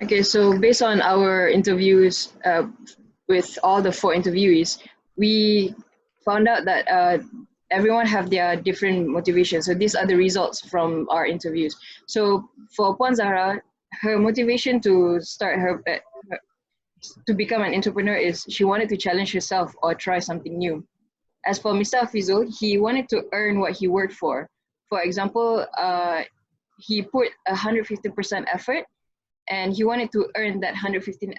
Okay, so based on our interviews with all the four interviewees, we found out that everyone have their different motivations. So these are the results from our interviews. So for Puan Zahra, her motivation to start to become an entrepreneur is she wanted to challenge herself or try something new. As for Mr. Hafizul, he wanted to earn what he worked for. For example, he put 150% effort and he wanted to earn that 115%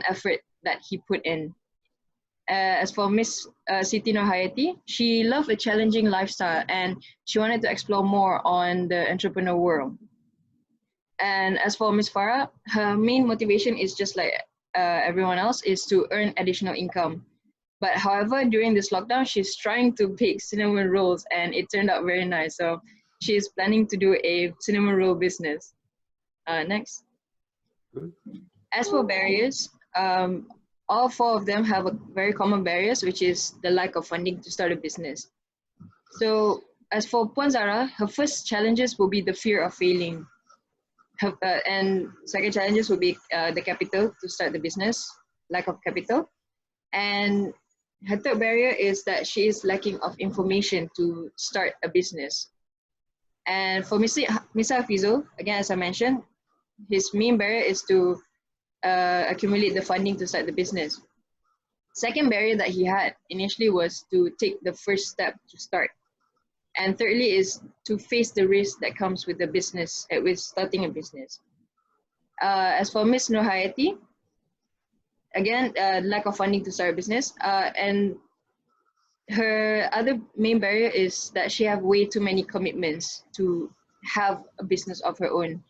effort that he put in. As for Miss Siti Nohayati, she loved a challenging lifestyle and she wanted to explore more on the entrepreneur world. And as for Miss Farah, her main motivation is just like everyone else, is to earn additional income. But however, during this lockdown, she's trying to bake cinnamon rolls and it turned out very nice. So she's planning to do a cinnamon roll business. Next. As for barriers, all four of them have a very common barriers, which is the lack of funding to start a business. So as for Puan Zahra, her first challenges will be the fear of failing. And second challenges will be the capital to start the business, lack of capital. And her third barrier is that she is lacking of information to start a business. And for Mr. Hafizul, again, as I mentioned, his main barrier is to accumulate the funding to start the business. Second barrier that he had initially was to take the first step to start. And thirdly is to face the risk that comes with the business, with starting a business. As for Ms. Nohayati, again, lack of funding to start a business. And her other main barrier is that she have way too many commitments to have a business of her own.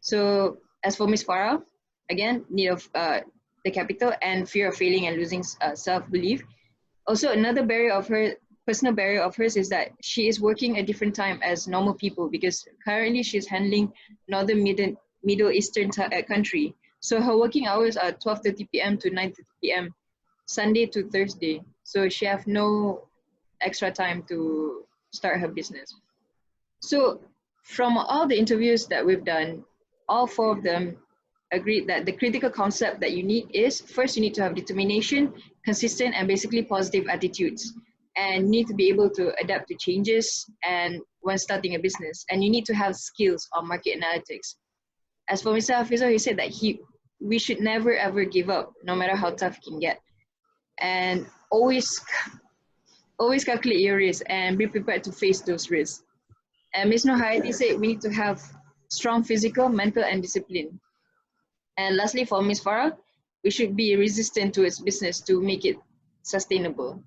So as for Ms. Farah, again, need of the capital and fear of failing and losing self-belief. Also, another barrier of her, personal barrier of hers, is that she is working a different time as normal people because currently she's handling northern Middle Eastern country. So her working hours are 12:30 p.m. to 9:30 p.m. Sunday to Thursday. So she have no extra time to start her business. So from all the interviews that we've done, all four of them agreed that the critical concept that you need is, first, you need to have determination, consistent, and basically positive attitudes. And you need to be able to adapt to changes and when starting a business. And you need to have skills on market analytics. As for Mr. Hafizul, he said that we should never ever give up, no matter how tough it can get. And always calculate your risks and be prepared to face those risks. And Ms. Nohayati said we need to have strong physical, mental, and discipline. And lastly, for Ms. Farah, we should be resistant to its business to make it sustainable.